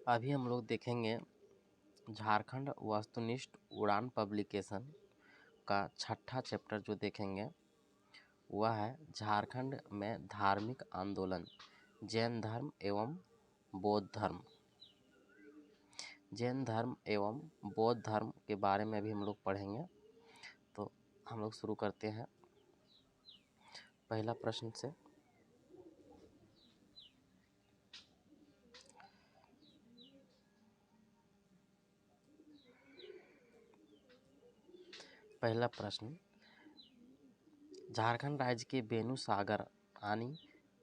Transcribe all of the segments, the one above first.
अभी हम लोग देखेंगे झारखंड वस्तुनिष्ठ उड़ान पब्लिकेशन का छठा चैप्टर जो देखेंगे वह है झारखंड में धार्मिक आंदोलन, जैन धर्म एवं बौद्ध धर्म। जैन धर्म एवं बौद्ध धर्म के बारे में भी हम लोग पढ़ेंगे। तो हम लोग शुरू करते हैं पहला प्रश्न से। पहला प्रश्न, झारखंड राज्य के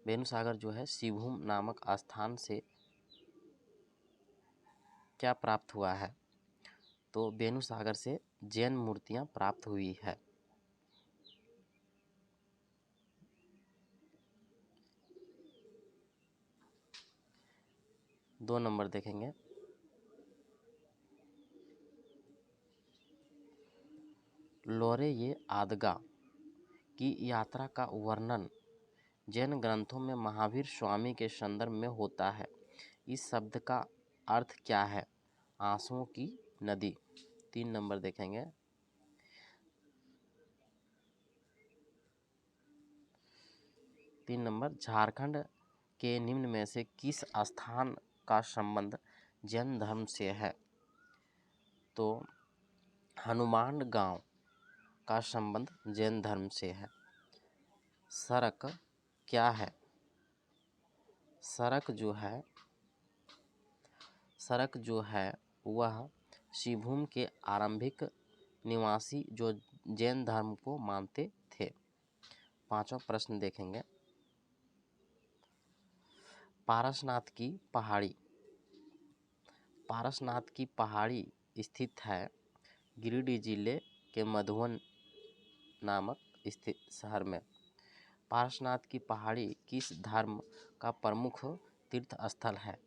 बेनुसागर जो है शिवभूम नामक स्थान से क्या प्राप्त हुआ है? तो बेनुसागर से जैन मूर्तियां प्राप्त हुई है। दो नंबर देखेंगे, लोरे ये आदगा की यात्रा का वर्णन जैन ग्रंथों में महावीर स्वामी के संदर्भ में होता है। इस शब्द का अर्थ क्या है? आंसुओं की नदी। 3 नंबर देखेंगे, झारखंड के निम्न में से किस स्थान का संबंध जैन धर्म से है? तो हनुमान गांव का संबंध जैन धर्म से है। सड़क क्या है? सड़क जो है वह शिवभूम के आरंभिक निवासी जो जैन धर्म को मानते थे। पांचवा प्रश्न देखेंगे, पारसनाथ की पहाड़ी स्थित है गिरिडीह जिले के मधुबन नामक स्थित शहर में। पारसनाथ की पहाड़ी किस धर्म का प्रमुख तीर्थ स्थल है?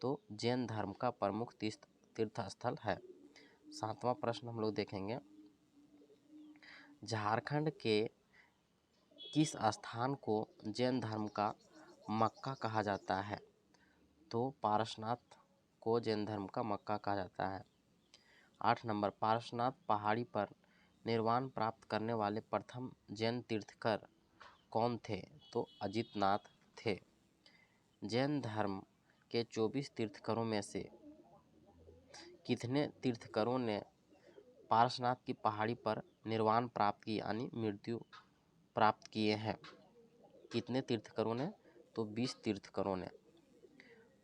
तो जैन धर्म का प्रमुख तीर्थ स्थल है। सातवां प्रश्न हम लोग देखेंगे, झारखंड के किस स्थान को जैन धर्म का मक्का कहा जाता है? तो पारसनाथ को जैन धर्म का मक्का कहा जाता है। 8 नंबर, पारसनाथ पहाड़ी पर निर्वाण प्राप्त करने वाले प्रथम जैन तीर्थकर कौन थे? तो अजितनाथ थे। जैन धर्म के 24 तीर्थकरों में से कितने तीर्थकरों ने पारसनाथ की पहाड़ी पर निर्वाण प्राप्त की यानी मृत्यु प्राप्त किए हैं? कितने तीर्थकरों ने? तो 20 तीर्थकरों ने।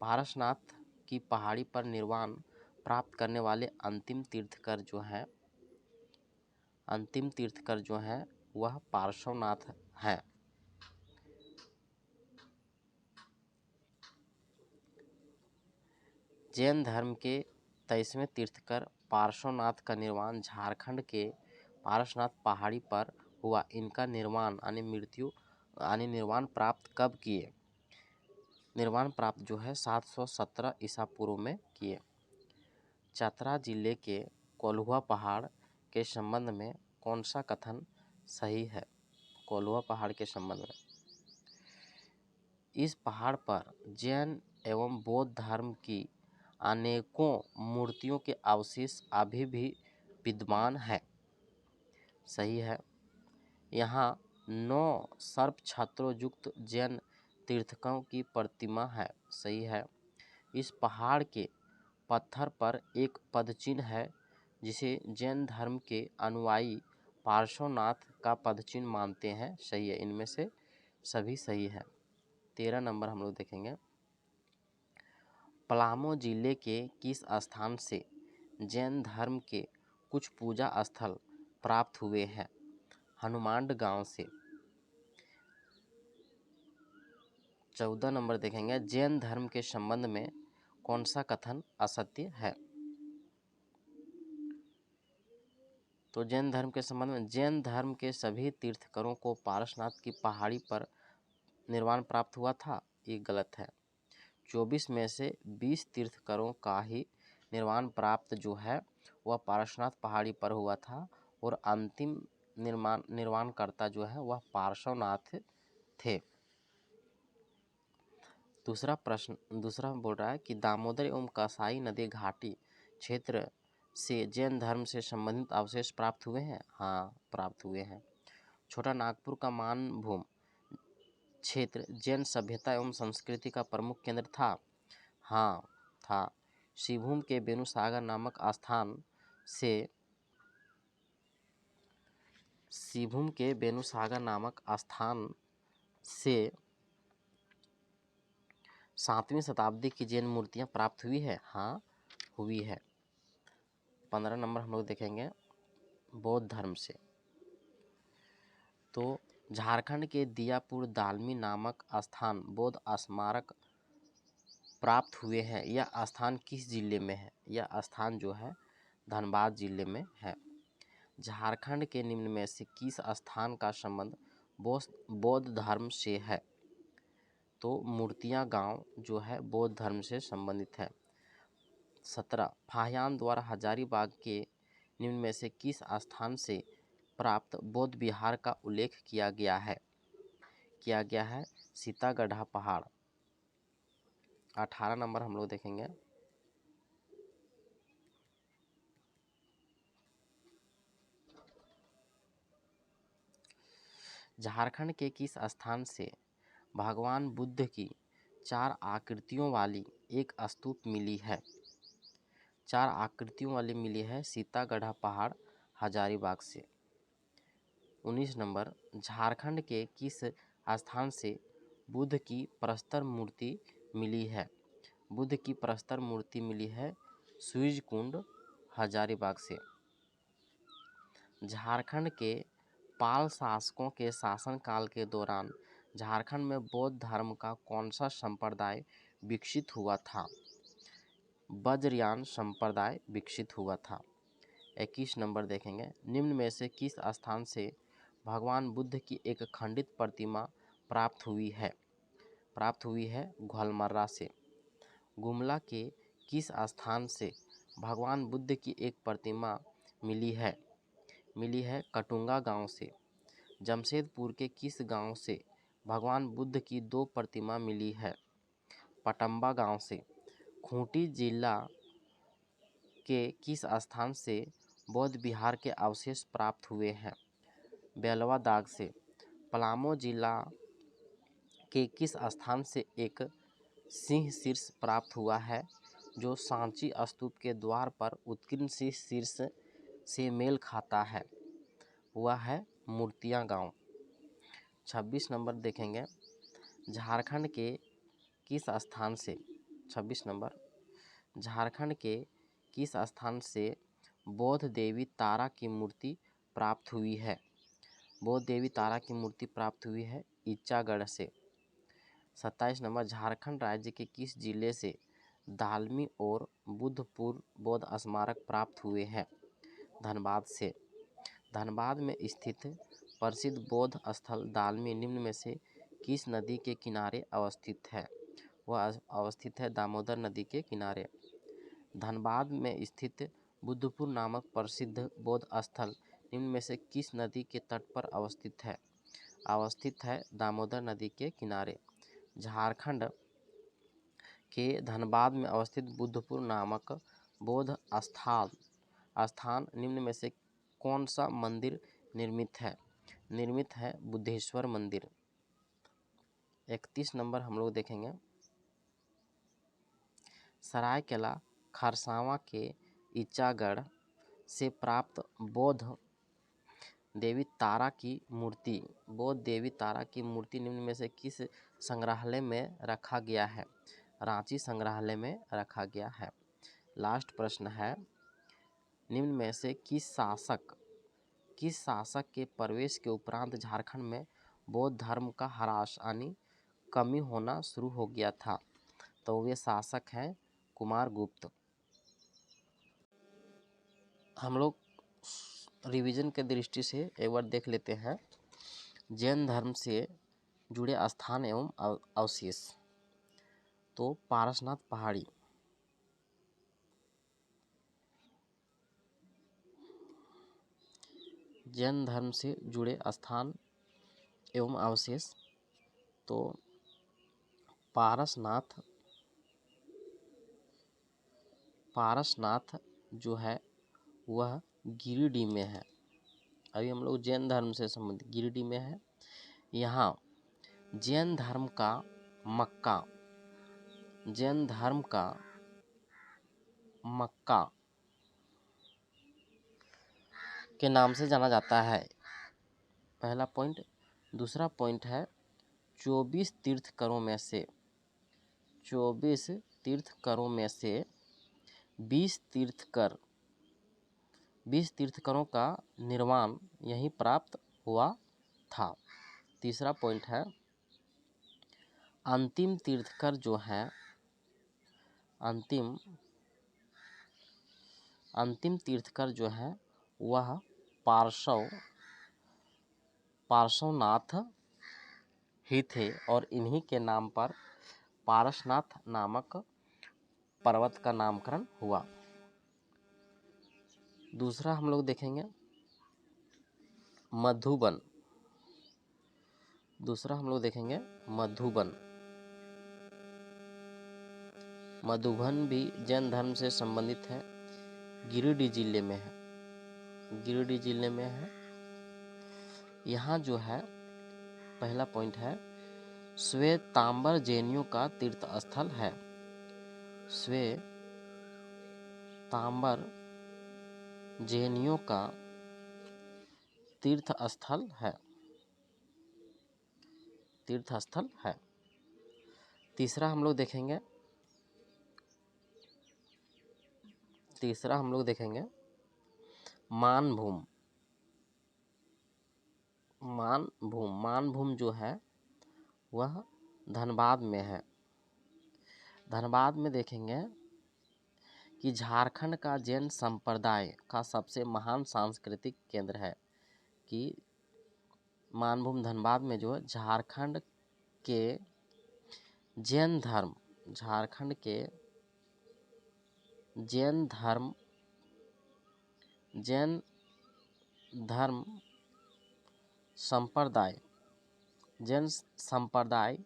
पारसनाथ की पहाड़ी पर निर्वाण प्राप्त करने वाले अंतिम तीर्थकर जो हैं वह पार्श्वनाथ हैं। जैन धर्म के 23वें तीर्थकर पार्श्वनाथ का निर्वाण झारखंड के पारसनाथ पहाड़ी पर हुआ। इनका निर्वाण निर्वाण प्राप्त कब किए? निर्वाण प्राप्त जो है 717 ईसा पूर्व में किए। चतरा जिले के कोल्हुआ पहाड़ के संबंध में कौन सा कथन सही है? कोल्हुआ पहाड़ के संबंध में, इस पहाड़ पर जैन एवं बौद्ध धर्म की अनेकों मूर्तियों के अवशेष अभी भी विद्यमान है। सही है। यहाँ 9 सर्प छत्रों युक्त जैन तीर्थकों की प्रतिमा है। सही है। इस पहाड़ के पत्थर पर एक पदचिन्ह है जिसे जैन धर्म के अनुयायी पार्श्वनाथ का पदचिन्ह मानते हैं। सही है, इनमें से सभी सही है। 13 नंबर हम लोग देखेंगे, पलामू जिले के किस स्थान से जैन धर्म के कुछ पूजा स्थल प्राप्त हुए हैं? हनुमान गांव से। 14 नंबर देखेंगे, जैन धर्म के संबंध में कौन सा कथन असत्य है? तो जैन धर्म के संबंध में जैन धर्म के सभी तीर्थकरों को पारसनाथ की पहाड़ी पर निर्वाण प्राप्त हुआ था, ये गलत है। 24 में से 20 तीर्थकरों का ही निर्वाण प्राप्त जो है वह पारसनाथ पहाड़ी पर हुआ था और अंतिम निर्वाणकर्ता जो है वह पार्श्वनाथ थे। दूसरा बोल रहा है कि दामोदर एवं कसाई नदी घाटी क्षेत्र से जैन धर्म से संबंधित अवशेष प्राप्त हुए हैं। हाँ, प्राप्त हुए हैं। छोटा नागपुर का मानभूम क्षेत्र जैन सभ्यता एवं संस्कृति का प्रमुख केंद्र था। हाँ, था। श्रीभूम के बेनुसागर नामक स्थान से श्रीभूम के बेनुसागर नामक स्थान से 7वीं शताब्दी की जैन मूर्तियां प्राप्त हुई है। हाँ, हुई है। 15 नंबर हम लोग देखेंगे बौद्ध धर्म से। तो झारखंड के दियापुर दालमी नामक स्थान बौद्ध स्मारक प्राप्त हुए हैं। यह स्थान किस जिले में है? यह स्थान जो है धनबाद जिले में है। झारखंड के निम्न में से किस स्थान का संबंध बौद्ध धर्म से है? तो मूर्तियां गांव जो है बौद्ध धर्म से संबंधित है। 17 फाहियान द्वारा हजारीबाग के निम्न में से किस स्थान से प्राप्त बौद्ध विहार का उल्लेख किया गया है? सीतागढ़ा पहाड़। 18 नंबर हम लोग देखेंगे झारखंड के किस स्थान से भगवान बुद्ध की 4 आकृतियों वाली एक स्तूप मिली है? 4 आकृतियों वाली मिली है सीतागढ़ा पहाड़ हजारीबाग से। 19 नंबर झारखंड के किस स्थान से बुद्ध की प्रस्तर मूर्ति मिली है? बुद्ध की प्रस्तर मूर्ति मिली है स्विज कुंड हजारीबाग से। झारखंड के पाल शासकों के शासनकाल के दौरान झारखंड में बौद्ध धर्म का कौन सा संप्रदाय विकसित हुआ था? वज्रयान संप्रदाय विकसित हुआ था। 21 नंबर देखेंगे निम्न में से किस स्थान से भगवान बुद्ध की एक खंडित प्रतिमा प्राप्त हुई है? घोलमर्रा से। गुमला के किस स्थान से भगवान बुद्ध की एक प्रतिमा मिली है? कटुंगा गांव से। जमशेदपुर के किस गांव से भगवान बुद्ध की 2 प्रतिमा मिली है? पटम्बा गांव से। खूंटी जिला के किस स्थान से बौद्ध विहार के अवशेष प्राप्त हुए हैं? बेलवा दाग से। पलामू जिला के किस स्थान से एक सिंह शीर्ष प्राप्त हुआ है जो सांची स्तूप के द्वार पर उत्कीर्ण सिंह शीर्ष से मेल खाता है? हुआ है मूर्तियां गांव। 26 नंबर देखेंगे झारखंड के किस स्थान से 26 नंबर झारखंड के किस स्थान से बौद्ध देवी तारा की मूर्ति प्राप्त हुई है? बौद्ध देवी तारा की मूर्ति प्राप्त हुई है इच्चागढ़ से। 27 नंबर झारखंड राज्य के किस जिले से दालमी और बुद्धपुर बौद्ध स्मारक प्राप्त हुए हैं? धनबाद से। धनबाद में स्थित प्रसिद्ध बौद्ध स्थल दालमी निम्न में से किस नदी के किनारे अवस्थित है? वह अवस्थित है दामोदर नदी के किनारे। धनबाद में स्थित बुद्धपुर नामक प्रसिद्ध बौद्ध स्थल निम्न में से किस नदी के तट पर अवस्थित है? अवस्थित है दामोदर नदी के किनारे। झारखंड के धनबाद में अवस्थित बुद्धपुर नामक बौद्ध स्थान निम्न में से कौन सा मंदिर निर्मित है? बुद्धेश्वर मंदिर। 31 नंबर हम लोग देखेंगे सरायकेला खरसावां के इच्चागढ़ से प्राप्त बौद्ध देवी तारा की मूर्ति निम्न में से किस संग्रहालय में रखा गया है? रांची संग्रहालय में रखा गया है। लास्ट प्रश्न है निम्न में से किस शासक के प्रवेश के उपरांत झारखंड में बौद्ध धर्म का ह्रास यानी कमी होना शुरू हो गया था? तो वे शासक हैं कुमारगुप्त। हम लोग रिवीजन के दृष्टि से एक बार देख लेते हैं जैन धर्म से जुड़े स्थान एवं अवशेष। तो पारसनाथ पहाड़ी, जैन धर्म से जुड़े स्थान एवं अवशेष। तो पारसनाथ पारसनाथ जो है वह गिरिडीह में है। अभी हम लोग जैन धर्म से संबंधित गिरिडीह में है। यहाँ जैन धर्म का मक्का, जैन धर्म का मक्का के नाम से जाना जाता है। पहला पॉइंट। दूसरा पॉइंट है 24 तीर्थकरों में से 24 तीर्थकरों में से 20 तीर्थकरों का निर्वाण यहीं प्राप्त हुआ था। तीसरा पॉइंट है अंतिम तीर्थकर जो है अंतिम तीर्थकर जो है वह पार्श्वनाथ ही थे और इन्हीं के नाम पर पारसनाथ नामक पर्वत का नामकरण हुआ। दूसरा हम लोग देखेंगे मधुबन। मधुबन भी जैन धर्म से संबंधित है। गिरिडीह जिले में है। यहाँ जो है पहला पॉइंट है श्वेतांबर जैनियों का तीर्थ स्थल है। श्वेतांबर जैनियों का तीर्थ स्थल है। तीसरा हम लोग देखेंगे मानभूम जो है वह धनबाद में है। धनबाद में देखेंगे कि झारखंड का जैन संप्रदाय का सबसे महान सांस्कृतिक केंद्र है। कि मानभूम धनबाद में जो है झारखंड के जैन धर्म संप्रदाय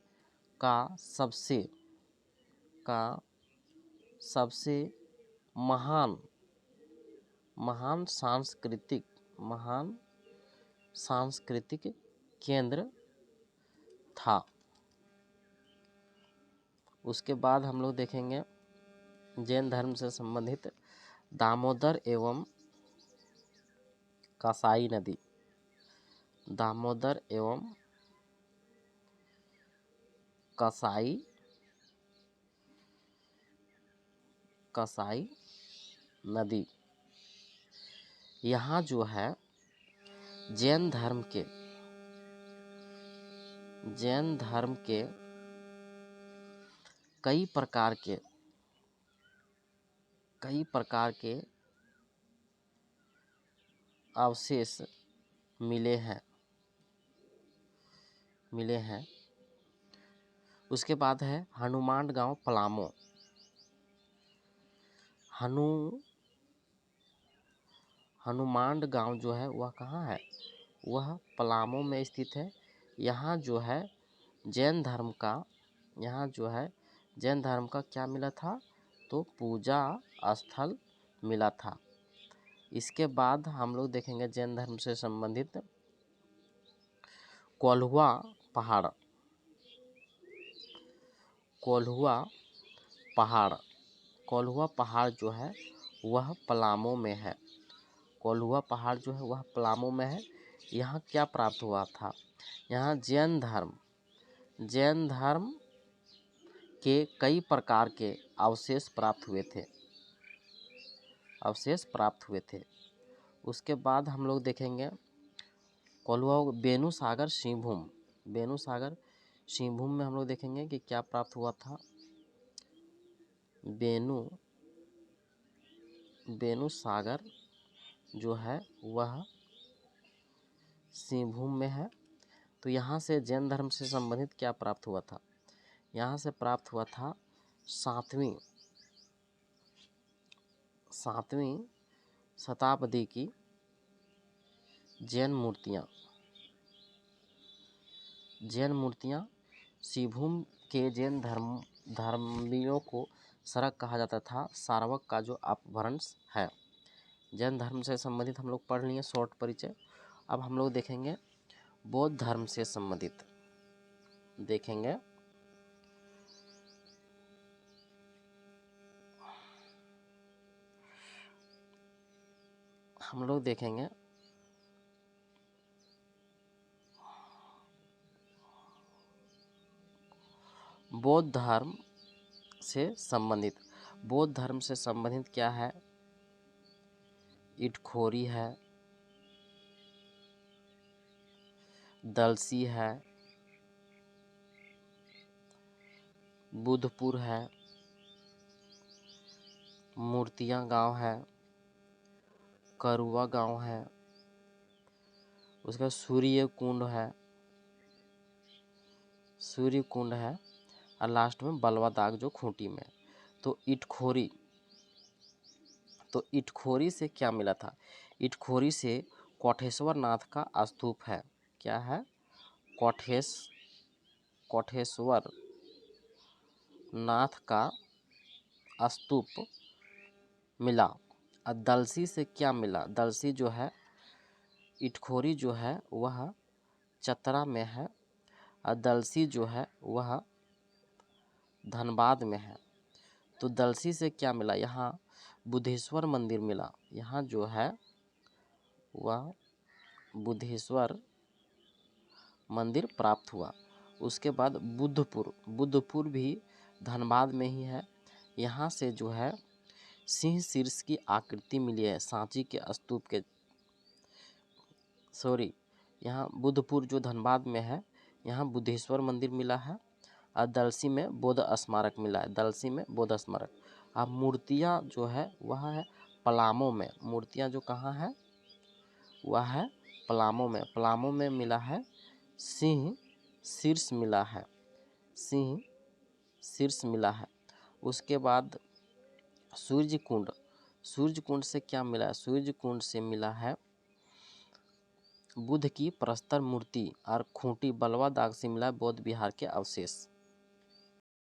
का सबसे महान सांस्कृतिक केंद्र था। उसके बाद हम लोग देखेंगे जैन धर्म से संबंधित दामोदर एवं कसाई नदी। दामोदर एवं कसाई नदी यहाँ जो है जैन धर्म के कई प्रकार के अवशेष मिले हैं। उसके बाद है हनुमान गांव पलामू। हनुमान गांव जो है वह कहाँ है? वह पलामू में स्थित है। यहाँ जो है जैन धर्म का क्या मिला था? तो पूजा स्थल मिला था। इसके बाद हम लोग देखेंगे जैन धर्म से संबंधित कोल्हुआ पहाड़ जो है वह पलामू में है। यहाँ क्या प्राप्त हुआ था? यहाँ जैन धर्म के कई प्रकार के अवशेष प्राप्त हुए थे। उसके बाद हम लोग देखेंगे कोल्हुआ बेनुसागर सिंहभूम में हम लोग देखेंगे कि क्या प्राप्त हुआ था। बेनुसागर जो है वह सिंहभूम में है। तो यहाँ से जैन धर्म से संबंधित क्या प्राप्त हुआ था? यहाँ से प्राप्त हुआ था सातवीं शताब्दी की जैन मूर्तियाँ सिंहभूम के जैन धर्मियों को सरक कहा जाता था। सारवक का जो अपभ्रंश है। जैन धर्म से संबंधित हम लोग पढ़ लिए शॉर्ट परिचय। अब हम लोग देखेंगे बौद्ध धर्म से संबंधित देखेंगे। हम लोग देखेंगे बौद्ध धर्म से संबंधित। बौद्ध धर्म से संबंधित क्या है? इटखोरी है, दलसी है, बुद्धपुर है, मूर्तियां गांव है, करुआ गांव है, उसका सूर्य कुंड है और लास्ट में बलवा दाग जो खूंटी में। तो इटखोरी से क्या मिला था? इटखोरी से कोठेश्वर नाथ का स्तूप है। क्या है? कोठेश्वर नाथ का स्तूप मिला। और दलसी से क्या मिला? दलसी जो है, इटखोरी जो है वह चतरा में है और दलसी जो है वह धनबाद में है। तो दलसी से क्या मिला? यहाँ बुद्धेश्वर मंदिर मिला। यहाँ जो है वह बुद्धेश्वर मंदिर प्राप्त हुआ। उसके बाद बुद्धपुर भी धनबाद में ही है। यहाँ से जो है सिंह शीर्ष की आकृति मिली है सांची के स्तूप के। यहाँ बुद्धपुर जो धनबाद में है, यहाँ बुद्धेश्वर मंदिर मिला है और दलसी में बौद्ध स्मारक मिला है। दलसी में बौद्ध स्मारक। अब मूर्तियाँ जो है वह है पलामू में। मूर्तियाँ जो कहाँ है? वह है पलामू में। पलामू में मिला है सिंह शीर्ष मिला है। सिंह शीर्ष मिला है। उसके बाद सूर्य कुंड से क्या मिला है? सूर्य कुंड से मिला है बुद्ध की प्रस्तर मूर्ति और खूंटी। बलवा दाग से मिला बौद्ध विहार के अवशेष।